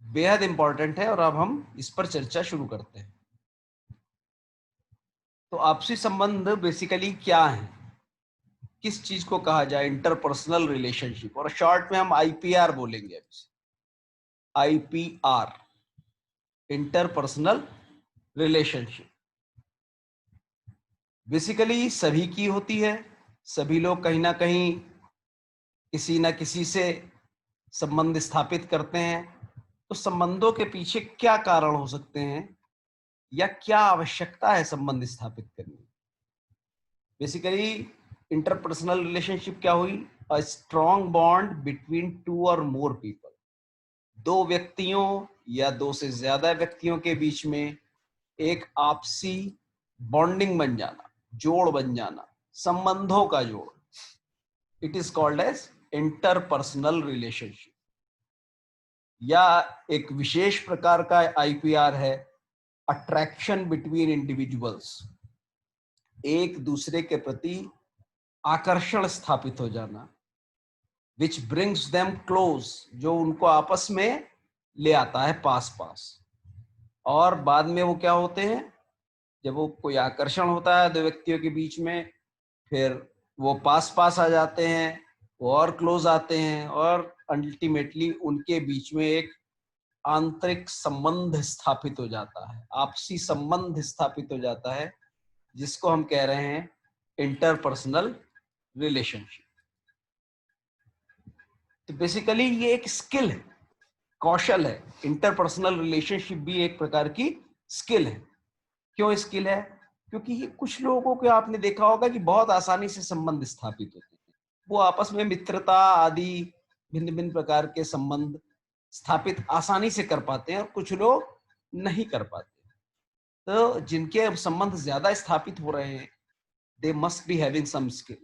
बेहद इंपॉर्टेंट है और अब हम इस पर चर्चा शुरू करते हैं। तो आपसी संबंध बेसिकली क्या है? किस चीज को कहा जाए? इंटरपर्सनल रिलेशनशिप, और शॉर्ट में हम आईपीआर बोलेंगे। आईपीआर, इंटरपर्सनल रिलेशनशिप, बेसिकली सभी की होती है। सभी लोग कहीं ना कहीं किसी ना किसी से संबंध स्थापित करते हैं। तो संबंधों के पीछे क्या कारण हो सकते हैं या क्या आवश्यकता है संबंध स्थापित करने की? बेसिकली इंटरपर्सनल रिलेशनशिप क्या हुई? A strong bond between two और मोर पीपल। दो व्यक्तियों या दो से ज्यादा व्यक्तियों के बीच में एक आपसी बॉन्डिंग बन जाना, जोड़ बन जाना, संबंधों का जोड़। It is called as interpersonal relationship. या एक विशेष प्रकार का आईपीआर है अट्रैक्शन बिटवीन इंडिविजुअल्स। एक दूसरे के प्रति आकर्षण स्थापित हो जाना, विच ब्रिंग्स देम क्लोज, जो उनको आपस में ले आता है पास पास। और बाद में वो क्या होते हैं? जब वो कोई आकर्षण होता है दो व्यक्तियों के बीच में, फिर वो पास पास आ जाते हैं, वो और क्लोज आते हैं, और अल्टीमेटली उनके बीच में एक आंतरिक संबंध स्थापित हो जाता है, आपसी संबंध स्थापित हो जाता है, जिसको हम कह रहे हैं इंटरपर्सनल रिलेशनशिप। तो बेसिकली ये एक स्किल है, कौशल है। इंटरपर्सनल रिलेशनशिप भी एक प्रकार की स्किल है। क्यों स्किल है? क्योंकि ये कुछ लोगों को आपने देखा होगा कि बहुत आसानी से संबंध स्थापित होते हैं। वो आपस में मित्रता आदि भिन्न भिन्न प्रकार के संबंध स्थापित आसानी से कर पाते हैं, और कुछ लोग नहीं कर पाते। तो जिनके संबंध ज्यादा स्थापित हो रहे हैं, they must be having some skill.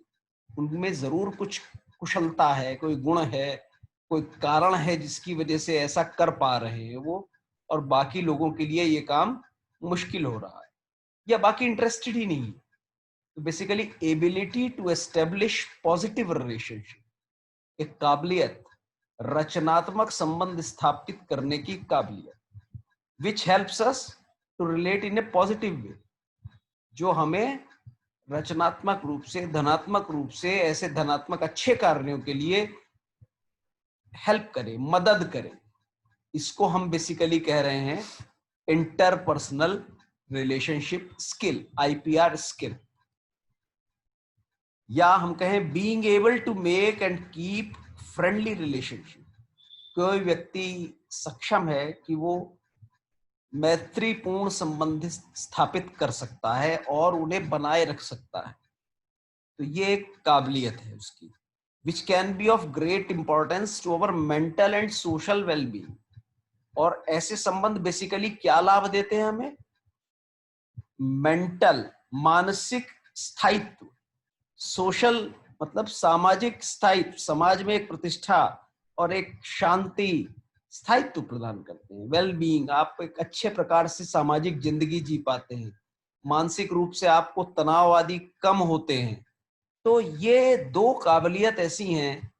उनमें जरूर कुछ कुशलता है, कोई गुण है, कोई कारण है जिसकी वजह से ऐसा कर पा रहे हैं वो, और बाकी लोगों के लिए ये काम मुश्किल हो रहा है या बाकी इंटरेस्टेड ही नहीं। तो basically ability to establish positive relationship, एक काबिलियत, रचनात्मक संबंध स्थापित करने की काबिलियत, which helps us to relate in a positive way, जो हमें रचनात्मक रूप से, धनात्मक रूप से, ऐसे धनात्मक अच्छे कार्यों के लिए हेल्प करे, मदद करे। इसको हम बेसिकली कह रहे हैं interpersonal relationship skill, IPR skill. या हम कहें being able to make and keep friendly relationship. कोई व्यक्ति सक्षम है कि वो मैत्रीपूर्ण संबंध स्थापित कर सकता है और उन्हें बनाए रख सकता है। तो ये एक काबिलियत है उसकी, which can be of great importance to our mental and social wellbeing. और ऐसे संबंध बेसिकली क्या लाभ देते हैं हमें? मेंटल, मानसिक स्थायित्व, सोशल मतलब सामाजिक स्थायित्व, समाज में एक प्रतिष्ठा और एक शांति, स्थायित्व प्रदान करते हैं। वेल बीइंग, आप एक अच्छे प्रकार से सामाजिक जिंदगी जी पाते हैं, मानसिक रूप से आपको तनाव आदि कम होते हैं। तो ये दो काबिलियत ऐसी हैं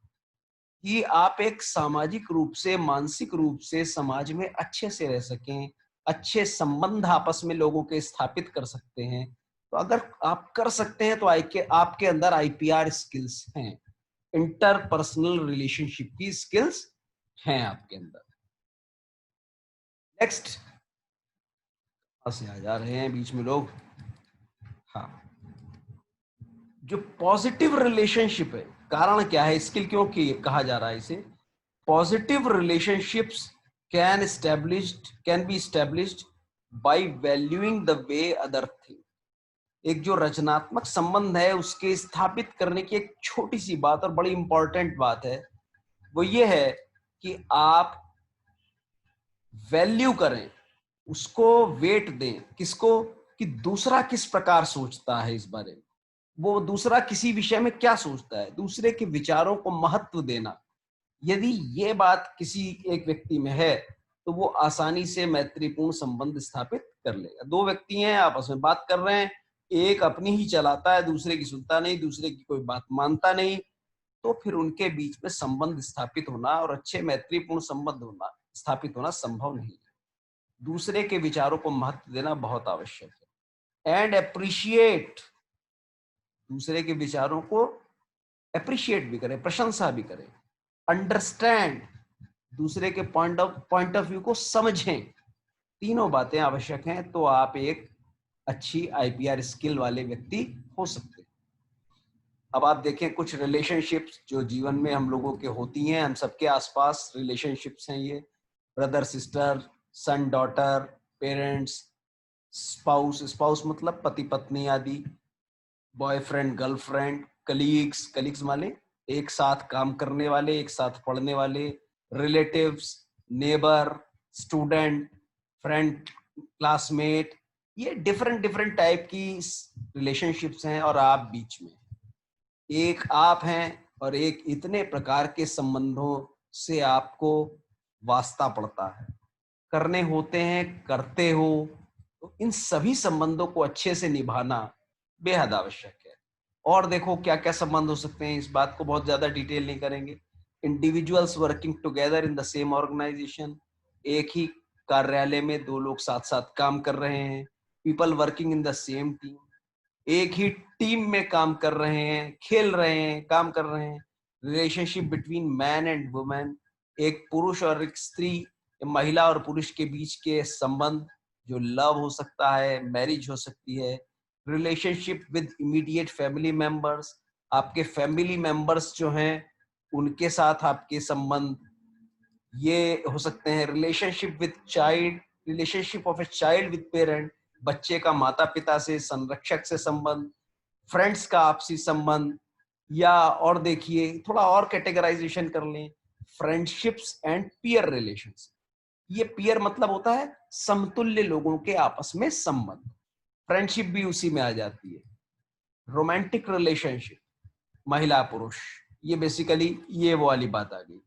कि आप एक सामाजिक रूप से, मानसिक रूप से समाज में अच्छे से रह सकें, अच्छे संबंध आपस में लोगों के स्थापित कर सकते हैं। तो अगर आप कर सकते हैं तो आपके अंदर आईपीआर स्किल्स हैं, इंटरपर्सनल रिलेशनशिप की स्किल्स हैं आपके अंदर। नेक्स्ट, से आ जा रहे हैं बीच में लोग। हाँ, जो पॉजिटिव रिलेशनशिप है, कारण क्या है, स्किल क्यों कहा जा रहा है इसे? Positive relationships can be established by valuing the way other think. एक जो रचनात्मक संबंध है उसके स्थापित करने की एक छोटी सी बात और बड़ी इंपॉर्टेंट बात है, वो ये है कि आप वैल्यू करें, उसको वेट दें। किसको? कि दूसरा किस प्रकार सोचता है इस बारे में, वो दूसरा किसी विषय में क्या सोचता है, दूसरे के विचारों को महत्व देना। यदि ये बात किसी एक व्यक्ति में है तो वो आसानी से मैत्रीपूर्ण संबंध स्थापित कर लेगा। दो व्यक्ति हैं, आपस में बात कर रहे हैं, एक अपनी ही चलाता है, दूसरे की सुनता नहीं, दूसरे की कोई बात मानता नहीं, तो फिर उनके बीच में संबंध स्थापित होना और अच्छे मैत्रीपूर्ण संबंध होना स्थापित होना संभव नहीं है। दूसरे के विचारों को महत्व देना बहुत आवश्यक है। एंड अप्रिशिएट, दूसरे के विचारों को अप्रिशिएट भी करें, प्रशंसा भी करें। अंडरस्टैंड, दूसरे के पॉइंट ऑफ व्यू को समझें। तीनों बातें आवश्यक हैं तो आप एक अच्छी आईपीआर स्किल वाले व्यक्ति हो सकते हैं। अब आप देखें कुछ रिलेशनशिप्स जो जीवन में हम लोगों के होती हैं, हम सबके आसपास रिलेशनशिप्स हैं, ये brother sister, son daughter, parents, spouse मतलब पति पत्नी आदि, बॉयफ्रेंड गर्लफ्रेंड, कलीग्स माने एक साथ काम करने वाले, एक साथ पढ़ने वाले, relatives, neighbour, student, friend, classmate, ये डिफरेंट टाइप की रिलेशनशिप्स हैं। और आप बीच में एक आप हैं और एक इतने प्रकार के संबंधों से आपको वास्ता पड़ता है, करने होते हैं, करते हो, तो इन सभी संबंधों को अच्छे से निभाना बेहद आवश्यक है। और देखो क्या क्या संबंध हो सकते हैं, इस बात को बहुत ज्यादा डिटेल नहीं करेंगे। Individuals working together in the same organisation, एक ही कार्यालय में दो लोग साथ साथ काम कर रहे हैं। People working in the same team, एक ही टीम में काम कर रहे हैं, खेल रहे हैं, काम कर रहे हैं। Relationship between man and women, एक पुरुष और एक स्त्री, महिला और पुरुष के बीच के संबंध जो लव हो सकता है, मैरिज हो सकती है। Relationship with immediate family members, आपके फैमिली मेंबर्स जो हैं उनके साथ आपके संबंध ये हो सकते हैं। Relationship with child, relationship of a child with parent, बच्चे का माता पिता से, संरक्षक से संबंध, फ्रेंड्स का आपसी संबंध, या और देखिए थोड़ा और कैटेगराइजेशन कर लें, फ्रेंडशिप्स एंड पीयर रिलेशंस। ये पीयर मतलब होता है समतुल्य लोगों के आपस में संबंध, फ्रेंडशिप भी उसी में आ जाती है। रोमांटिक रिलेशनशिप, महिला पुरुष, ये बेसिकली ये वो वाली बात आ गई।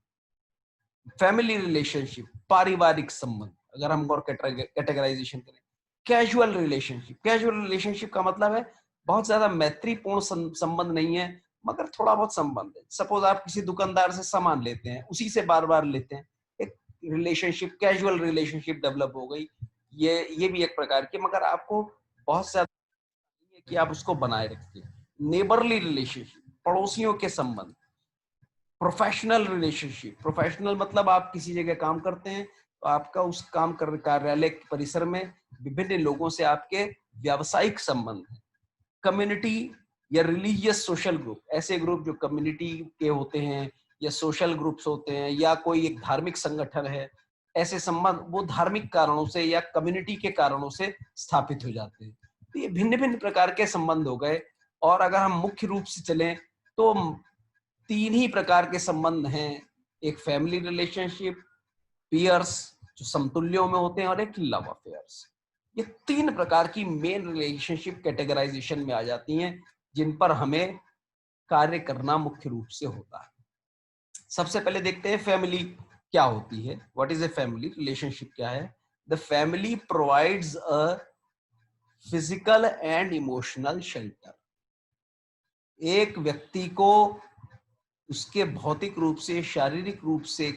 फैमिली रिलेशनशिप, पारिवारिक संबंध, अगर हम और कैटेगराइजेशन करें। कैजुअल रिलेशनशिप, कैजुअल रिलेशनशिप का मतलब है बहुत ज्यादा मैत्रीपूर्ण संबंध नहीं है, मगर थोड़ा बहुत संबंध है। सपोज आप किसी दुकानदार से सामान लेते हैं, उसी से बार बार लेते हैं, एक रिलेशनशिप, कैजुअल रिलेशनशिप डेवलप हो गई। ये भी एक प्रकार की, मगर आपको बहुत ज्यादा नहीं है कि आप उसको बनाए रखिए। नेबरली रिलेशनशिप, पड़ोसियों के संबंध। प्रोफेशनल रिलेशनशिप, प्रोफेशनल मतलब आप किसी जगह काम करते हैं तो आपका उस काम कर कार्यालय परिसर में विभिन्न लोगों से आपके व्यावसायिक संबंध हैं। कम्युनिटी या रिलीजियस सोशल ग्रुप, ऐसे ग्रुप जो कम्युनिटी के होते हैं या सोशल ग्रुप्स होते हैं या कोई एक धार्मिक संगठन है, ऐसे संबंध वो धार्मिक कारणों से या कम्युनिटी के कारणों से स्थापित हो जाते हैं। तो ये भिन्न भिन्न प्रकार के संबंध हो गए। और अगर हम मुख्य रूप से चलें तो तीन ही प्रकार के संबंध हैं, एक फैमिली रिलेशनशिप, पियर्स जो समतुल्यों में होते हैं, और एक लव अफेयर्स। ये तीन प्रकार की मेन रिलेशनशिप कैटेगराइजेशन में आ जाती हैं जिन पर हमें कार्य करना मुख्य रूप से होता है। सबसे पहले देखते हैं फैमिली क्या होती है। What is a family relationship क्या है? The family provides a physical and emotional shelter, एक व्यक्ति को उसके भौतिक रूप से, शारीरिक रूप से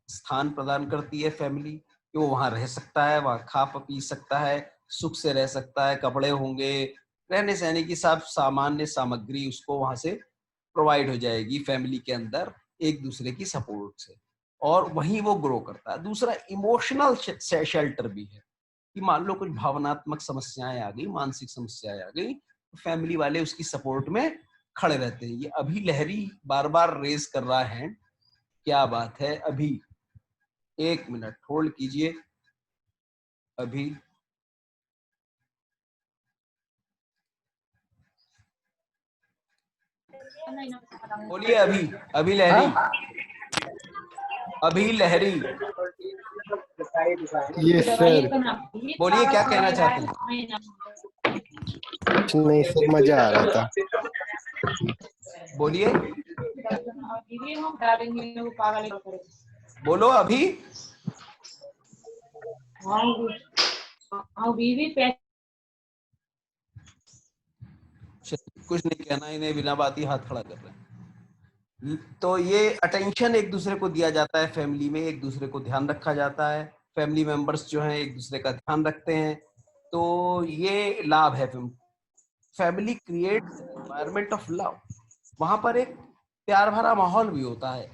स्थान प्रदान करती है फैमिली, कि वो वहां रह सकता है, वहां खा पी सकता है, सुख से रह सकता है, कपड़े होंगे, रहने सहने की सब सामान्य सामग्री उसको वहां से प्रोवाइड हो जाएगी फैमिली के अंदर, एक दूसरे की सपोर्ट से, और वहीं वो ग्रो करता है। दूसरा इमोशनल शेल्टर भी है, कि मान लो कुछ भावनात्मक समस्याएं आ गई, मानसिक समस्याएं आ गई, तो फैमिली वाले उसकी सपोर्ट में खड़े रहते हैं। ये अभी लहरी बार बार रेज कर रहा है, क्या बात है? अभी एक मिनट होल्ड कीजिए। अभी बोलिए। अभी अभी लहरी, अभी लहरी यस सर। बोलिए, क्या कहना चाहते हैं? कुछ नहीं सर, मजा आ रहा था। बोलिए, बोलो अभी। कुछ नहीं कहना, इन्हें बिना बात ही हाथ खड़ा कर रहे हैं। तो ये अटेंशन एक दूसरे को दिया जाता है, फैमिली में एक दूसरे को ध्यान रखा जाता है, फैमिली मेंबर्स जो हैं एक दूसरे का ध्यान रखते हैं, तो ये लाभ है। Family creates environment of love, वहां पर एक प्यार भरा माहौल भी होता है।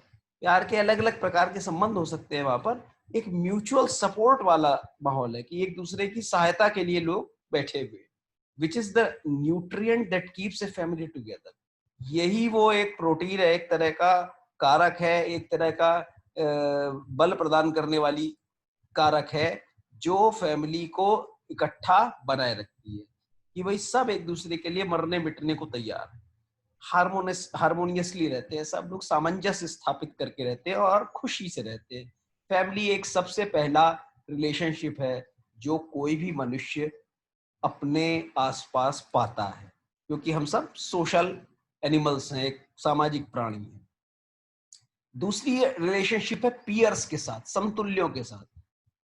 प्यार के अलग अलग प्रकार के संबंध हो सकते हैं वहां पर। एक म्यूचुअल सपोर्ट वाला माहौल है कि एक दूसरे की सहायता के लिए लोग बैठे हुए, which is the nutrient that keeps a family together. यही वो एक प्रोटीन है, एक तरह का कारक है, एक तरह का बल प्रदान करने वाली कारक है, जो फैमिली को इकट्ठा बनाए रखती है कि भाई सब एक दूसरे के लिए मरने मिटने को तैयार है, हारमोनियसली रहते हैं, सब लोग सामंजस्य स्थापित करके रहते हैं और खुशी से रहते हैं। फैमिली एक सबसे पहला रिलेशनशिप है जो कोई भी मनुष्य अपने आसपास पाता है, क्योंकि हम सब सोशल एनिमल्स हैं, एक सामाजिक प्राणी हैं। दूसरी रिलेशनशिप है पियर्स के साथ, समतुल्यों के साथ।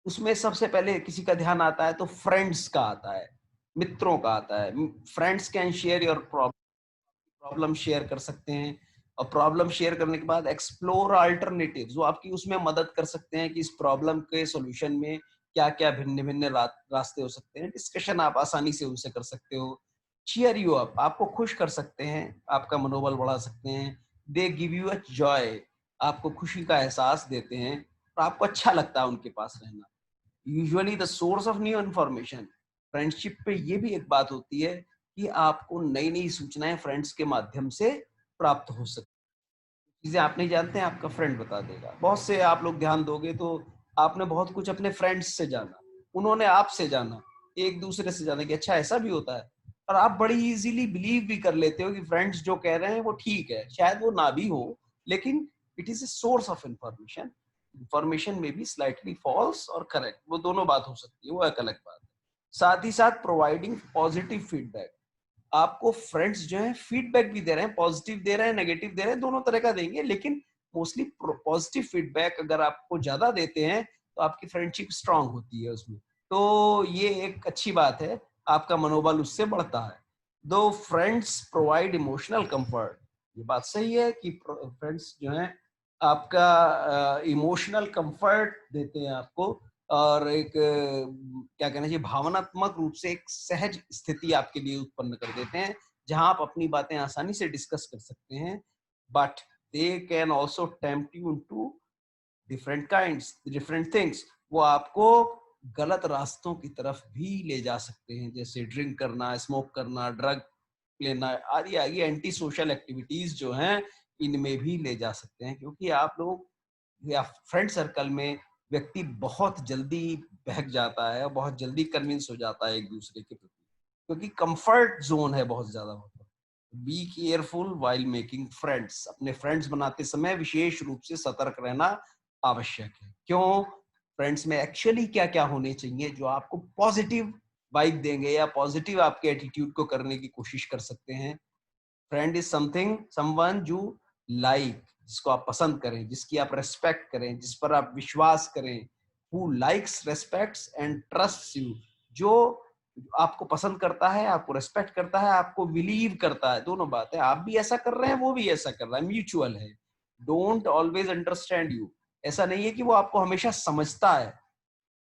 उसमें सबसे पहले किसी का ध्यान आता है तो फ्रेंड्स का आता है, मित्रों का आता है। Friends can share your problem share कर सकते हैं, और प्रॉब्लम शेयर करने के बाद एक्सप्लोर अल्टरनेटिव्स, वो आपकी उसमें मदद कर सकते हैं कि इस प्रॉब्लम के सॉल्यूशन में क्या क्या भिन्न भिन्न रास्ते हो सकते हैं। डिस्कशन आप आसानी से उनसे कर सकते हो। चीयर यू अप, आपको खुश कर सकते हैं, आपका मनोबल बढ़ा सकते हैं। They give you a joy, आपको खुशी का एहसास देते हैं और आपको अच्छा लगता है उनके पास रहना। Usually the source of new information, friendship पे ये भी एक बात होती है कि आपको नई नई सूचनाएं फ्रेंड्स के माध्यम से प्राप्त हो सकती हैं। चीजें आप नहीं जानते हैं, आपका फ्रेंड बता देगा। बहुत से आप लोग ध्यान दोगे तो आपने बहुत कुछ अपने फ्रेंड्स से जाना, उन्होंने आपसे जाना, एक दूसरे से जाना कि अच्छा ऐसा भी होता है। और आप बड़ी इजीली बिलीव भी कर लेते हो कि फ्रेंड्स जो कह रहे हैं वो ठीक है, शायद वो ना भी हो, लेकिन it is a source of information. Information में भी स्लाइटली फॉल्स और करेक्ट, वो दोनों बात हो सकती है, वो एक अलग बात है। साथ ही साथ प्रोवाइडिंग पॉजिटिव फीडबैक, आपको फ्रेंड्स जो है फीडबैक भी दे रहे हैं, पॉजिटिव दे रहे हैं, नेगेटिव दे रहे हैं, दोनों तरह का देंगे, लेकिन मोस्टली पॉजिटिव फीडबैक अगर आपको ज्यादा देते हैं तो आपकी फ्रेंडशिप स्ट्रांग होती है उसमें। तो ये एक अच्छी बात है, आपका मनोबल उससे बढ़ता है। दो फ्रेंड्स प्रोवाइड इमोशनल कंफर्ट, ये बात सही है कि फ्रेंड्स जो है आपका इमोशनल कंफर्ट देते हैं आपको, और एक क्या कहना चाहिए, भावनात्मक रूप से एक सहज स्थिति आपके लिए उत्पन्न कर देते हैं, जहां आप अपनी बातें आसानी से डिस्कस कर सकते हैं। But they can also tempt you into different kinds different things, वो आपको गलत रास्तों की तरफ भी ले जा सकते हैं, जैसे ड्रिंक करना, स्मोक करना, ड्रग लेना आदि आदि एंटी सोशल एक्टिविटीज जो हैं, इनमें भी ले जा सकते हैं। क्योंकि आप लोग या फ्रेंड सर्कल में व्यक्ति बहुत जल्दी बहक जाता है, बहुत जल्दी कन्विंस हो जाता है एक दूसरे के प्रति, क्योंकि कंफर्ट जोन है बहुत ज्यादा वहां पर। Be careful while making friends, अपने फ्रेंड्स बनाते समय विशेष रूप से सतर्क रहना आवश्यक है। क्यों? फ्रेंड्स में एक्चुअली क्या क्या होने चाहिए जो आपको पॉजिटिव वाइब देंगे या पॉजिटिव आपके एटीट्यूड को करने की कोशिश कर सकते हैं। फ्रेंड इज समथिंग समवन जो लाइक, जिसको आप पसंद करें, जिसकी आप रेस्पेक्ट करें, जिस पर आप विश्वास करें। Who likes respects and trust you, जो आपको पसंद करता है, आपको रेस्पेक्ट करता है, आपको बिलीव करता है, दोनों बात है। आप भी ऐसा कर रहे हैं, वो भी ऐसा कर रहा है, म्यूचुअल है। डोंट ऑलवेज अंडरस्टैंड यू, ऐसा नहीं है कि वो आपको हमेशा समझता है,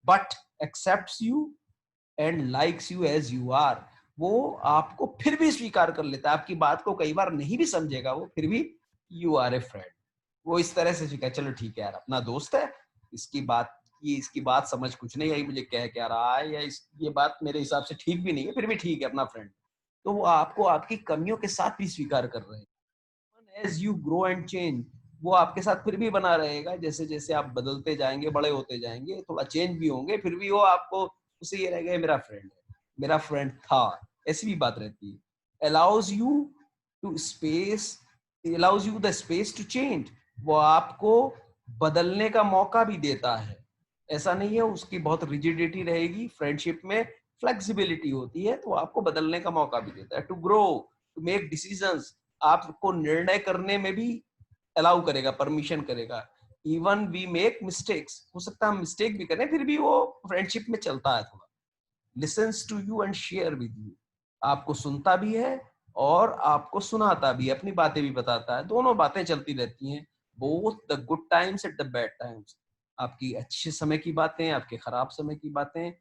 but accepts you and likes you as you are. वो आपको फिर भी स्वीकार कर लेता है, आपकी बात को कई बार नहीं भी समझेगा वो, फिर भी यू आर ए फ्रेंड। वो इस तरह से स्वीकार, चलो ठीक है यार, अपना दोस्त है, इसकी बात समझ कुछ नहीं आई, मुझे कह क्या रहा है, या ये बात मेरे हिसाब से ठीक भी नहीं है, फिर भी ठीक है, अपना फ्रेंड। तो वो आपको आपकी कमियों के साथ भी स्वीकार कर रहे हैं। As you grow and change, वो आपके साथ फिर भी बना रहेगा, जैसे जैसे आप बदलते जाएंगे, बड़े होते जाएंगे, थोड़ा चेंज भी होंगे, फिर भी वो आपको, उसे ये रहेगा मेरा फ्रेंड है, मेरा फ्रेंड था, ऐसी भी बात रहती है। Allows you to space, allows you the space to change, वो आपको बदलने का मौका भी देता है। ऐसा नहीं है उसकी बहुत रिजिडिटी रहेगी, फ्रेंडशिप में फ्लेक्सिबिलिटी होती है, तो आपको बदलने का मौका भी देता है। To grow, to make decisions, आपको निर्णय करने में भी अलाउ करेगा, परमिशन करेगा। इवन वी मेक मिस्टेक्स, हो सकता है हम मिस्टेक भी करें, फिर भी वो फ्रेंडशिप में चलता है थोड़ा। Listens to you and share with you, आपको सुनता भी है और आपको सुनाता भी, अपनी बातें भी बताता है, दोनों बातें चलती रहती हैं, both the good times at the bad times. आपकी अच्छे समय की बातें, आपके खराब समय की बातें,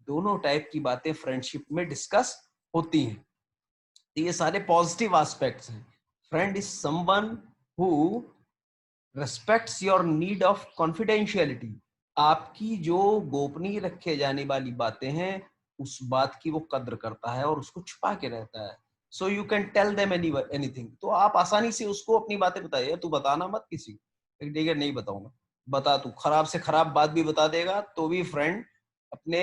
दोनों टाइप की बातें फ्रेंडशिप में डिस्कस होती हैं। तो ये सारे पॉजिटिव एस्पेक्ट्स हैं। Friend is someone who respects your need of confidentiality. आपकी जो गोपनीय रखे जाने वाली बातें हैं, उस बात की वो कद्र करता है और उसको छुपा के रहता है। So you can tell them anything, तो आप आसानी से उसको अपनी बातें बताइए। तू बताना मत किसी को, ठीक है नहीं बताऊंगा, बता, तू खराब से खराब बात भी बता देगा तो भी फ्रेंड अपने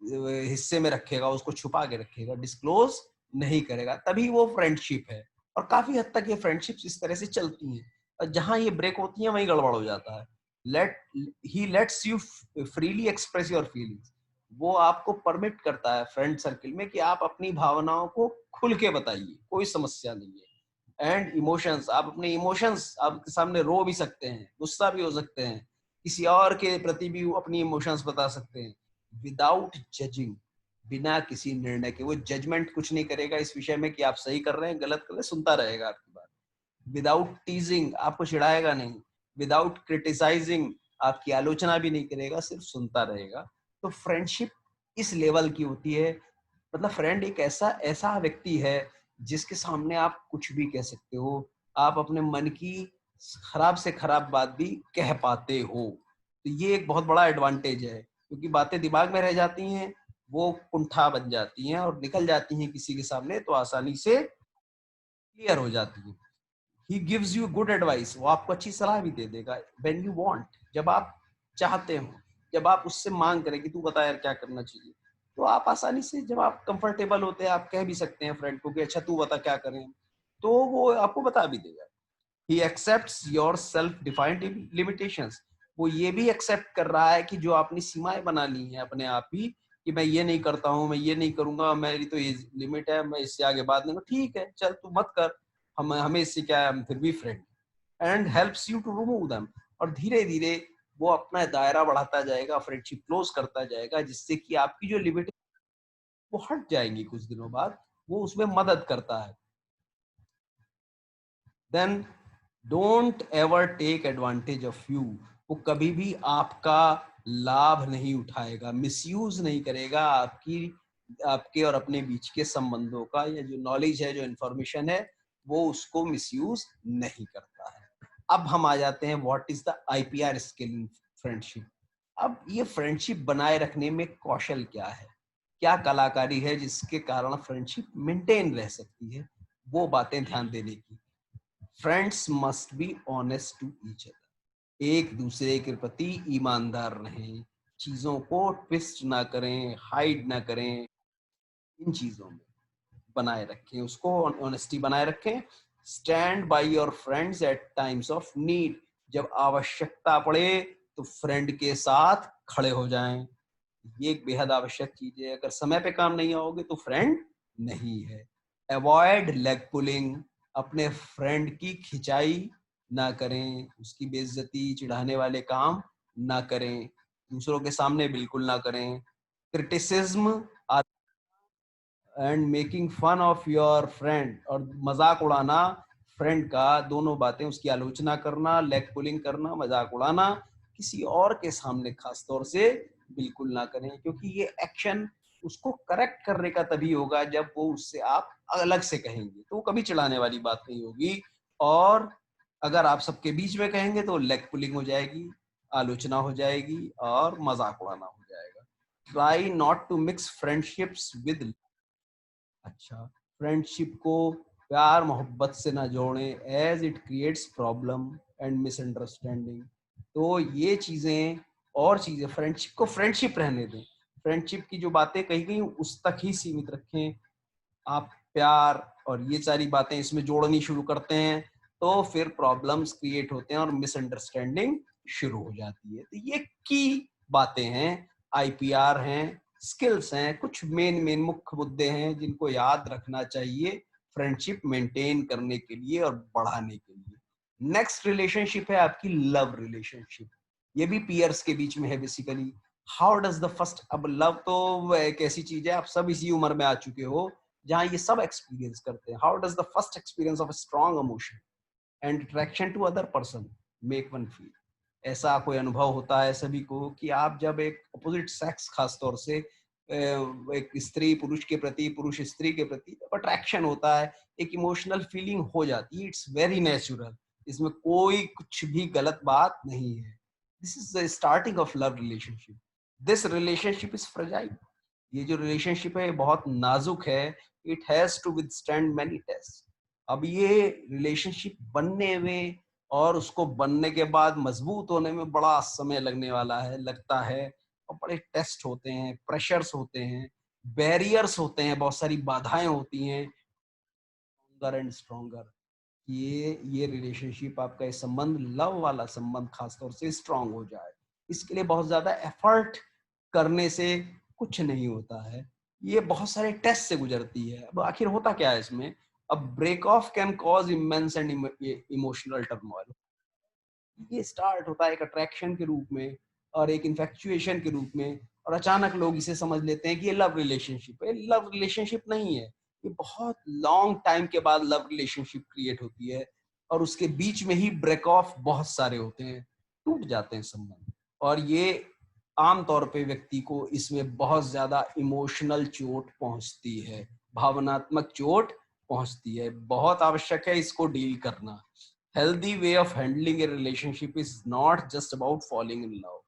हिस्से में रखेगा, उसको छुपा के रखेगा, डिस्क्लोज नहीं करेगा, तभी वो फ्रेंडशिप है। और काफी हद तक ये फ्रेंडशिप्स इस तरह से चलती हैं। और जहां ये ब्रेक होती है वहीं गड़बड़ हो जाता है। Let he lets you freely express your feelings. वो आपको परमिट करता है फ्रेंड सर्किल में कि आप अपनी भावनाओं को खुल के बताइए, कोई समस्या नहीं है। एंड इमोशंस, आप अपने इमोशंस आपके सामने रो भी सकते हैं, गुस्सा भी हो सकते हैं, किसी और के प्रति भी अपनी इमोशंस बता सकते हैं, विदाउट जजिंग, बिना किसी निर्णय के। वो जजमेंट कुछ नहीं करेगा इस विषय में कि आप सही कर रहे हैं गलत कर रहे हैं, सुनता रहेगा आपकी बात। विदाउट टीजिंग, आपको चिढ़ाएगा नहीं। विदाउट क्रिटिसाइजिंग, आपकी आलोचना भी नहीं करेगा, सिर्फ सुनता रहेगा। तो फ्रेंडशिप इस लेवल की होती है। मतलब फ्रेंड एक ऐसा ऐसा व्यक्ति है जिसके सामने आप कुछ भी कह सकते हो, आप अपने मन की खराब से खराब बात भी कह पाते हो। तो ये एक बहुत बड़ा एडवांटेज है, क्योंकि बातें दिमाग में रह जाती हैं, वो कुंठा बन जाती हैं और निकल जाती हैं किसी के सामने तो आसानी से क्लियर हो जाती हैं। He gives you good advice, वो आपको अच्छी सलाह भी दे देगा व्हेन यू वांट, जब आप चाहते हो, जब आप उससे मांग करें कि तू बता यार क्या करना चाहिए, तो आप आसानी से, जब आप कंफर्टेबल होते हैं, आप कह भी सकते हैं फ्रेंड को कि अच्छा तू बता क्या करें, तो वो आपको बता भी देगा। He accepts your self defined limitations, वो ये भी एक्सेप्ट कर रहा है कि जो आपने सीमाएं बना ली हैं अपने आप ही, कि मैं ये नहीं करता हूँ, मैं ये नहीं करूंगा, मेरी तो ये लिमिट है, मैं इससे आगे बात नहीं, ठीक है चल तू मत कर, हम हमें इससे क्या है, हम फिर भी friend. And helps you to remove them, और धीरे धीरे वो अपना दायरा बढ़ाता जाएगा, फ्रेंडशिप क्लोज करता जाएगा, जिससे कि आपकी जो लिमिट वो हट जाएंगी कुछ दिनों बाद, वो उसमें मदद करता है। Then don't ever take advantage of you, वो कभी भी आपका लाभ नहीं उठाएगा, मिसयूज नहीं करेगा आपके और अपने बीच के संबंधों का, या जो नॉलेज है, जो इंफॉर्मेशन है, वो उसको मिसयूज नहीं करता है। अब हम आ जाते हैं what is the IPR skill in friendship. अब ये फ्रेंडशिप बनाए रखने में कौशल क्या है, क्या कलाकारी है जिसके कारण फ्रेंडशिप मेंटेन रह सकती है, वो बातें ध्यान देने की। Friends must be honest to each other, एक दूसरे के प्रति ईमानदार रहें, चीजों को ट्विस्ट ना करें, हाइड ना करें, इन चीजों में बनाए रखें, उसको ऑनेस्टी बनाए रखें। Stand by your friends at times of need, जब आवश्यकता पड़े तो फ्रेंड के साथ खड़े हो जाएं, ये एक बेहद आवश्यक चीज है। अगर समय पे काम नहीं आओगे तो फ्रेंड नहीं है। अवॉइड लेग पुलिंग, अपने फ्रेंड की खिंचाई ना करें, उसकी बेइज्जती, चिढ़ाने वाले काम ना करें, दूसरों के सामने बिल्कुल ना करें। Criticism and making fun of your friend, और मजाक उड़ाना फ्रेंड का, दोनों बातें, उसकी आलोचना करना, लेग पुलिंग करना, मजाक उड़ाना, किसी और के सामने खास तौर से बिल्कुल ना करें, क्योंकि ये एक्शन उसको करेक्ट करने का तभी होगा जब वो उससे आप अलग से कहेंगे, तो वो कभी चिढ़ाने वाली बात नहीं होगी। और अगर आप सबके बीच में कहेंगे तो लेग पुलिंग हो जाएगी, आलोचना हो जाएगी और मजाक उड़ाना हो जाएगा। Try not to mix friendships with, अच्छा, फ्रेंडशिप को प्यार मोहब्बत से ना जोड़ें, as it creates problem and misunderstanding. तो ये चीजें, और चीजें, फ्रेंडशिप को फ्रेंडशिप रहने दें, फ्रेंडशिप की जो बातें कही गई उस तक ही सीमित रखें। आप प्यार और ये सारी बातें इसमें जोड़नी शुरू करते हैं तो फिर प्रॉब्लम्स क्रिएट होते हैं और मिसअंडरस्टैंडिंग शुरू हो जाती है। तो ये की बातें हैं, आईपीआर हैं, स्किल्स हैं, कुछ मेन मुख्य मुद्दे हैं जिनको याद रखना चाहिए फ्रेंडशिप मेंटेन करने के लिए और बढ़ाने के लिए। नेक्स्ट रिलेशनशिप है आपकी लव रिलेशनशिप। ये भी पीयर्स के बीच में है basically. How does the first, अब लव तो एक ऐसी चीज है, आप सब इसी उम्र में आ चुके हो जहां ये सब एक्सपीरियंस करते हैं. How does the first experience of strong emotion and attraction to other person make one feel? ऐसा कोई अनुभव होता है सभी को कि आप जब एक अपोजिट सेक्स, खास तौर से एक स्त्री पुरुष के प्रति, पुरुष स्त्री के प्रति अट्रैक्शन होता है, एक इमोशनल फीलिंग हो जाती है. इट्स वेरी नेचुरल, इसमें कोई कुछ भी गलत बात नहीं है. This is the starting of love relationship. This relationship is fragile. ये जो रिलेशनशिप है बहुत नाजुक है. It has to withstand many test. अब ये रिलेशनशिप बनने में और उसको बनने के बाद मजबूत होने में बड़ा समय लगने वाला है, लगता है. और बड़े टेस्ट होते हैं, प्रेशर्स होते हैं, बैरियर्स होते हैं, बहुत सारी बाधाएं होती हैं. स्ट्रॉन्गर एंड स्ट्रॉन्गर ये रिलेशनशिप, आपका ये संबंध, लव वाला संबंध खासतौर से स्ट्रांग हो जाए. इसके लिए बहुत ज्यादा एफर्ट करने से कुछ नहीं होता है. ये बहुत सारे टेस्ट से गुजरती है. अब आखिर होता क्या है इसमें? अब break off can cause immense and emotional turmoil. ये स्टार्ट होता है एक अट्रैक्शन के रूप में और एक इन्फेक्चुएशन के रूप में, और अचानक लोग इसे समझ लेते हैं कि ये लव रिलेशनशिप है. लव रिलेशनशिप नहीं है. ये बहुत लॉन्ग टाइम के बाद लव रिलेशनशिप क्रिएट होती है, और उसके बीच में ही ब्रेक ऑफ बहुत सारे होते हैं, टूट जाते हैं संबंध. और ये आमतौर पे व्यक्ति को इसमें बहुत ज्यादा इमोशनल चोट पहुंचती है, भावनात्मक चोट पहुंचती है. बहुत आवश्यक है इसको डील करना. Healthy way of handling a relationship is not just about falling in love.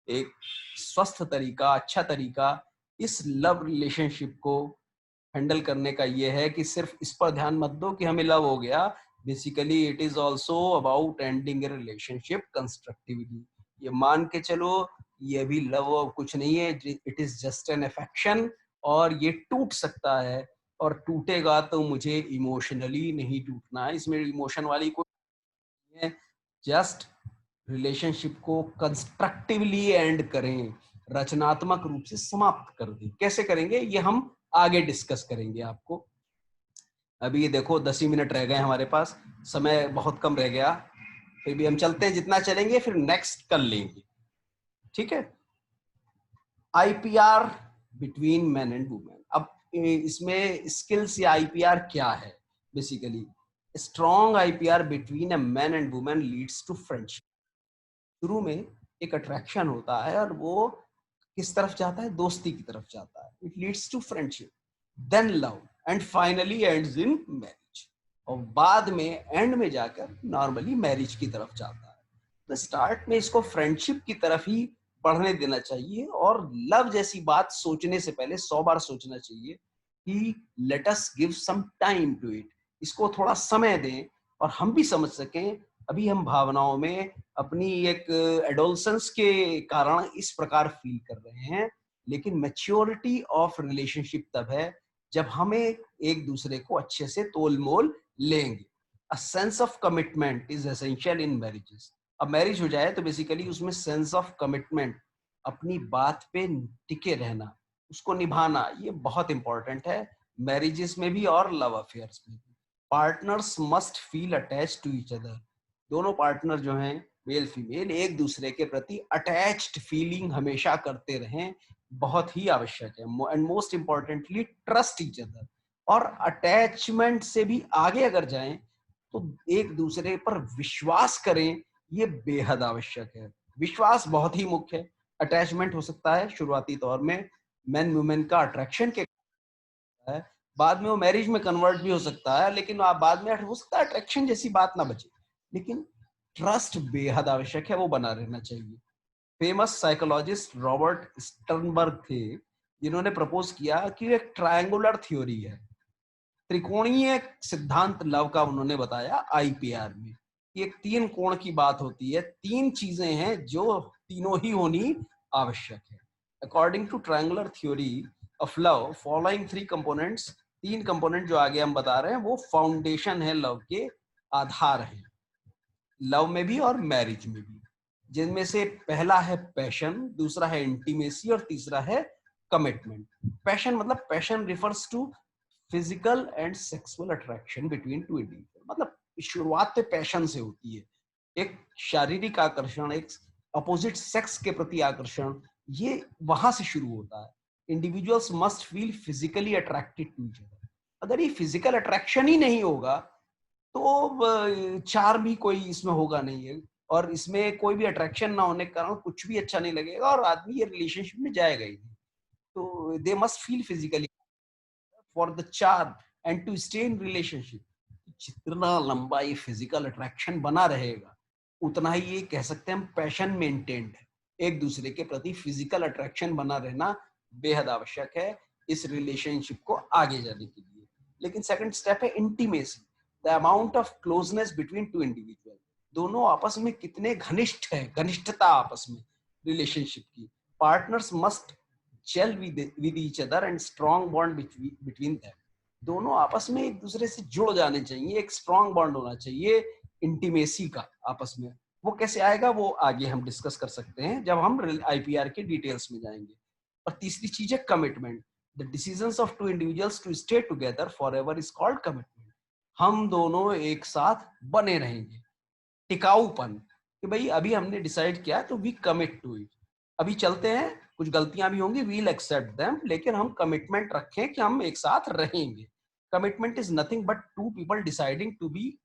एक स्वस्थ तरीका, अच्छा तरीका इस लव रिलेशनशिप को हैंडल करने का ये है कि सिर्फ इस पर ध्यान मत दो कि हमें लव हो गया. Basically it is also about ending A relationship constructively. ये मान के चलो ये भी लव कुछ नहीं है, it is just an affection, और ये टूट सकता है. और टूटेगा तो मुझे इमोशनली नहीं टूटना है. इसमें इमोशन वाली कोई है. जस्ट रिलेशनशिप को कंस्ट्रक्टिवली एंड करें, रचनात्मक रूप से समाप्त कर दें. कैसे करेंगे ये हम आगे डिस्कस करेंगे आपको. अभी ये देखो 10 ही मिनट रह गए हमारे पास, समय बहुत कम रह गया. फिर भी हम चलते हैं, जितना चलेंगे फिर नेक्स्ट कर लेंगे. ठीक है. IPR between man and women. अब इसमें स्किल्स या आईपीआर क्या है? Basically strong IPR between a man and women leads to friendship. शुरू में एक अट्रैक्शन होता है और वो किस तरफ जाता है? दोस्ती की तरफ जाता है. It leads to friendship, then love, and finally ends in marriage. और बाद में एंड में जाकर नॉर्मली मैरिज की तरफ जाता है. तो स्टार्ट में इसको फ्रेंडशिप की तरफ ही बढ़ने देना चाहिए, और लव जैसी बात सोचने से पहले 100 बार सोचना चाहिए कि let us give some time to it. इसको थोड़ा समय दें और हम भी समझ सकें. अभी हम भावनाओं में अपनी एक एडोलसेंस के कारण इस प्रकार फील कर रहे हैं, लेकिन मैच्योरिटी ऑफ रिलेशनशिप तब है जब हमें एक दूसरे को अच्छे से तोल मोल लेंगे. A sense of commitment is essential in marriages. अब मैरिज हो जाए तो बेसिकली उसमें सेंस ऑफ कमिटमेंट, अपनी बात पे टिके रहना, उसको निभाना, ये बहुत इंपॉर्टेंट है मैरिजेस में भी और लव अफेयर्स में भी. Partners must feel attached to each other. दोनों पार्टनर जो हैं, मेल फीमेल, एक दूसरे के प्रति अटैच्ड फीलिंग हमेशा करते रहें, बहुत ही आवश्यक है. And most importantly trust each other. और अटैचमेंट से भी आगे अगर जाएं तो एक दूसरे पर विश्वास करें, ये बेहद आवश्यक है. विश्वास बहुत ही मुख्य है. अटैचमेंट हो सकता है शुरुआती तौर में मैन वुमेन का अट्रैक्शन के है, बाद में वो मैरिज में कन्वर्ट भी हो सकता है, लेकिन आप बाद में हो सकता है अट्रैक्शन जैसी बात ना बचे, लेकिन ट्रस्ट बेहद आवश्यक है, वो बना रहना चाहिए. फेमस साइकोलॉजिस्ट रॉबर्ट स्टर्नबर्ग थे, जिन्होंने प्रपोज किया कि एक ट्रायंगुलर थ्योरी है, त्रिकोणीय सिद्धांत लव का. उन्होंने बताया आईपीआर में एक 3 कोण की बात होती है, 3 चीजें हैं जो तीनों ही होनी आवश्यक है. According to triangular theory of love, following 3 components, 3 component जो आगे हम बता रहे हैं वो फाउंडेशन है, लव के आधार है, लव में भी और मैरिज में भी. जिनमें से पहला है पैशन, दूसरा है इंटीमेसी और तीसरा है कमिटमेंट. पैशन मतलब passion refers to physical and sexual attraction between two individual. मतलब शुरुआत तो पैशन से होती है, एक शारीरिक आकर्षण, एक अपोजिट सेक्स के प्रति आकर्षण, ये वहां से शुरू होता है. Individuals must feel physically attracted to each other. अगर ये फिजिकल अट्रैक्शन ही नहीं होगा तो चार भी कोई इसमें होगा नहीं है, और इसमें कोई भी अट्रैक्शन ना होने के कारण कुछ भी अच्छा नहीं लगेगा और आदमी ये रिलेशनशिप में जाएगा ही नहीं। तो they must feel physically for the charm and to stay in relationship. जितना लंबा ये फिजिकल अट्रैक्शन बना रहेगा उतना ही ये कह सकते हैं हम पैशन मेंटेन्ड है। एक दूसरे के प्रति फिजिकल अट्रैक्शन बना रहना बेहद आवश्यक है इस रिलेशनशिप को आगे जाने के लिए। लेकिन सेकंड स्टेप है intimacy, the amount of closeness between two individual. दोनों आपस में कितने घनिष्ठ है, घनिष्ठता आपस में रिलेशनशिप की। Partners must gel with each other and strong bond between them. दोनों आपस में एक दूसरे से जुड़ जाने चाहिए, एक स्ट्रॉन्ग बॉन्ड होना चाहिए इंटीमेसी का आपस में। वो कैसे आएगा वो आगे हम डिस्कस कर सकते हैं जब हम आईपीआर के डिटेल्स में जाएंगे। और तीसरी चीज है commitment, the decisions of two individuals to stay together forever is called commitment. हम दोनों एक साथ बने रहेंगे, टिकाऊपन, कि भाई अभी हमने डिसाइड किया तो वी कमिट टू इट। अभी चलते हैं, कुछ गलतियां भी होंगी, वील एक्सेप्ट देम, लेकिन हम कमिटमेंट रखें कि हम एक साथ रहेंगे। Commitment is nothing but two people deciding to be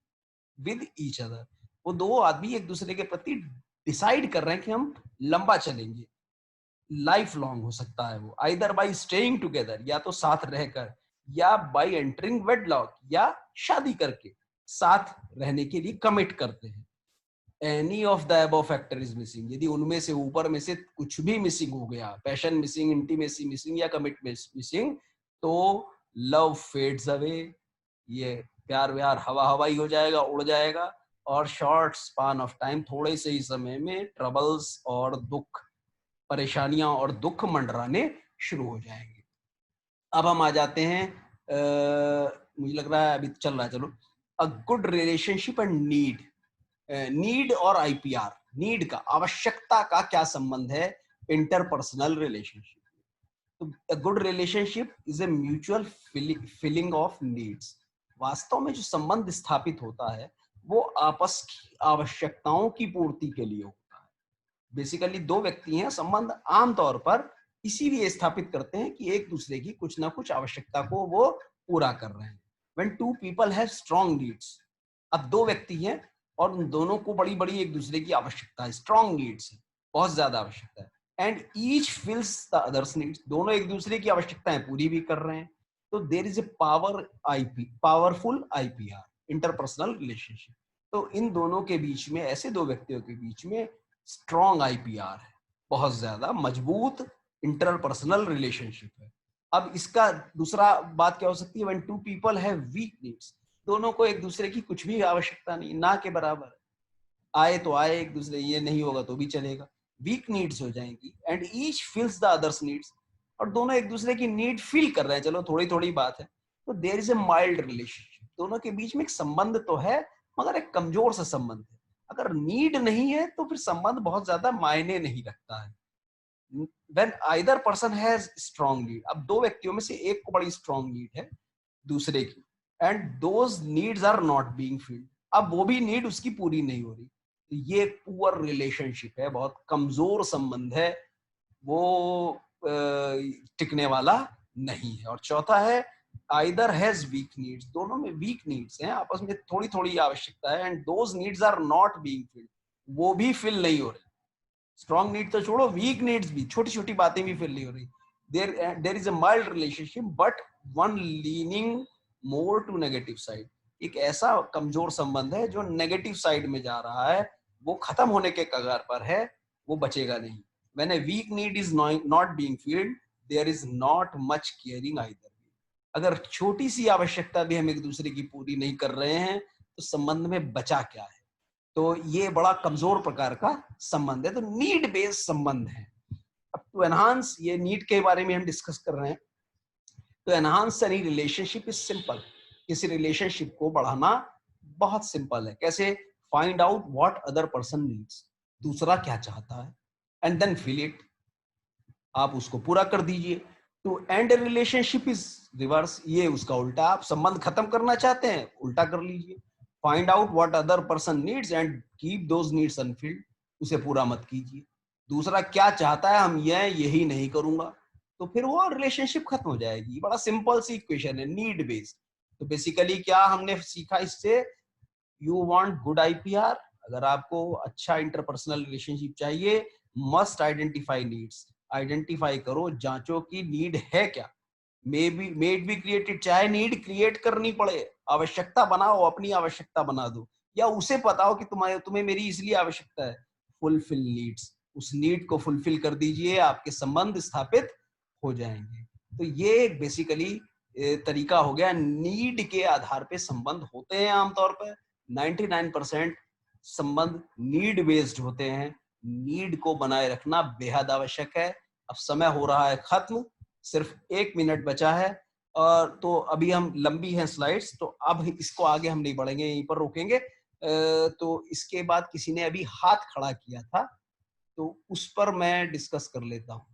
with each other. वो दो आदमी एक दूसरे के प्रति डिसाइड कर रहे हैं कि हम लंबा चलेंगे, लाइफ लॉन्ग हो सकता है वो, आइदर बाय स्टेइंग टुगेदर, या तो साथ रहकर, या बाय एंटरिंग वेडलॉक, या शादी करके साथ रहने के लिए कमिट करते हैं। Any of the above factor is missing, यदि उनमें से ऊपर में से कुछ भी मिसिंग हो गया, पैशन मिसिंग, इंटीमेसी मिसिंग, या कमिटमेंट मिसिंग, तो लव फेड्स अवे, ये प्यार व्यार हवा हवाई हो जाएगा, उड़ जाएगा, और शॉर्ट स्पान ऑफ टाइम, थोड़े से ही समय में ट्रबल्स और दुख, परेशानियां और दुख मंडराने शुरू हो जाएंगे। अब हम आ जाते हैं, मुझे लग रहा है अभी चल रहा है, चलो, a good relationship and need. Need और आईपीआर, नीड का, आवश्यकता का क्या संबंध है इंटरपर्सनल रिलेशनशिप। तो a good relationship is a mutual filling of needs। वास्तव में जो संबंध स्थापित होता है वो आपस की आवश्यकताओं की पूर्ति के लिए होता है। बेसिकली दो व्यक्ति हैं, संबंध आमतौर पर इसीलिए स्थापित करते हैं कि एक दूसरे की कुछ ना कुछ आवश्यकता को वो पूरा कर रहे हैं। When two people have strong needs, अब दो व्यक्ति हैं और उन दोनों को बड़ी बड़ी एक दूसरे की आवश्यकता है, स्ट्रॉन्ग नीड्स है, बहुत ज्यादा आवश्यकता है, and each फिल्स the others needs, दोनों एक दूसरे की आवश्यकताएं पूरी भी कर रहे हैं, तो there is a powerful IPR, interpersonal relationship. तो इन दोनों के बीच में, ऐसे दो व्यक्तियों के बीच में स्ट्रॉन्ग आईपीआर है, बहुत ज्यादा मजबूत इंटरपर्सनल रिलेशनशिप है। अब इसका दूसरा बात क्या हो सकती है, when two people have weak needs, दोनों को एक दूसरे की कुछ भी आवश्यकता नहीं, ना के बराबर, आए तो आए एक दूसरे, ये नहीं होगा तो भी चलेगा, वीक नीड्स हो जाएंगी, and each feels the others needs, और दोनों एक दूसरे की नीड फील कर रहे हैं, चलो थोड़ी थोड़ी बात है, तो there is a mild relationship. दोनों के बीच में एक संबंध तो है मगर एक कमजोर सा संबंध है। अगर नीड नहीं है तो फिर संबंध बहुत ज्यादा मायने नहीं रखता है। When either person has strong need, अब दो व्यक्तियों में से एक को बड़ी स्ट्रॉन्ग नीड है दूसरे की, and those needs are not being filled, अब वो भी नीड उसकी पूरी नहीं हो रही, तो ये पुअर रिलेशनशिप है, बहुत कमजोर संबंध है, वो टिकने वाला नहीं है। और चौथा है आइदर हैज वीक नीड्स, दोनों में वीक नीड्स हैं, आपस में थोड़ी थोड़ी आवश्यकता है, and those needs are not being filled, वो भी फिल नहीं हो रही। स्ट्रॉन्ग नीड तो छोड़ो, वीक नीड्स भी, छोटी छोटी बातें भी फिल नहीं हो रही। There is a mild relationship but one leaning more to negative side, एक ऐसा कमजोर संबंध है जो नेगेटिव साइड में जा रहा है, वो खत्म होने के कगार पर है, वो बचेगा नहीं। When a weak need is not being filled there is not much caring either. अगर छोटी सी आवश्यकता भी हम एक दूसरे की पूरी नहीं कर रहे हैं तो संबंध में बचा क्या है। तो ये बड़ा कमजोर प्रकार का संबंध है, तो नीड बेस्ड संबंध है। अब टू एनहांस, ये नीड के बारे में हम डिस्कस कर रहे हैं, तो enhance any relationship is simple, किसी रिलेशनशिप को बढ़ाना बहुत सिंपल है। कैसे? Find out what other person needs, दूसरा क्या चाहता है, एंड देन फिल इट, आप उसको पूरा कर दीजिए। To end a relationship is reverse, ये उसका उल्टा, आप संबंध खत्म करना चाहते हैं, उल्टा कर लीजिए। Find out what other person needs and keep those needs Anfield, उसे पूरा मत कीजिए। दूसरा क्या चाहता है, हम यही नहीं करूंगा, तो फिर वो रिलेशनशिप खत्म हो जाएगी। बड़ा सिंपल सी इक्वेशन है, नीड बेस्ड। तो बेसिकली क्या हमने सीखा इससे, यू वांट गुड आईपीआर, अगर आपको अच्छा इंटरपर्सनल रिलेशनशिप चाहिए, मस्ट आइडेंटिफाई नीड्स, आइडेंटिफाई करो, जांचो कि नीड है क्या, मेड बी क्रिएटेड, चाहे नीड क्रिएट करनी पड़े, आवश्यकता बनाओ, अपनी आवश्यकता बना दो, या उसे बताओ कि तुम्हें मेरी इसलिए आवश्यकता है, फुलफिल नीड्स, उस नीड को फुलफिल कर दीजिए, आपके संबंध स्थापित हो जाएंगे। तो ये एक बेसिकली तरीका हो गया, नीड के आधार पे संबंध होते हैं आमतौर पर, 99% संबंध नीड बेस्ड होते हैं, नीड को बनाए रखना बेहद आवश्यक है। अब समय हो रहा है खत्म, सिर्फ 1 मिनट बचा है, और तो अभी हम लंबी हैं स्लाइड्स, तो अब इसको आगे हम नहीं बढ़ेंगे, यहीं पर रोकेंगे। तो इसके बाद किसी ने अभी हाथ खड़ा किया था, तो उस पर मैं डिस्कस कर लेता हूँ।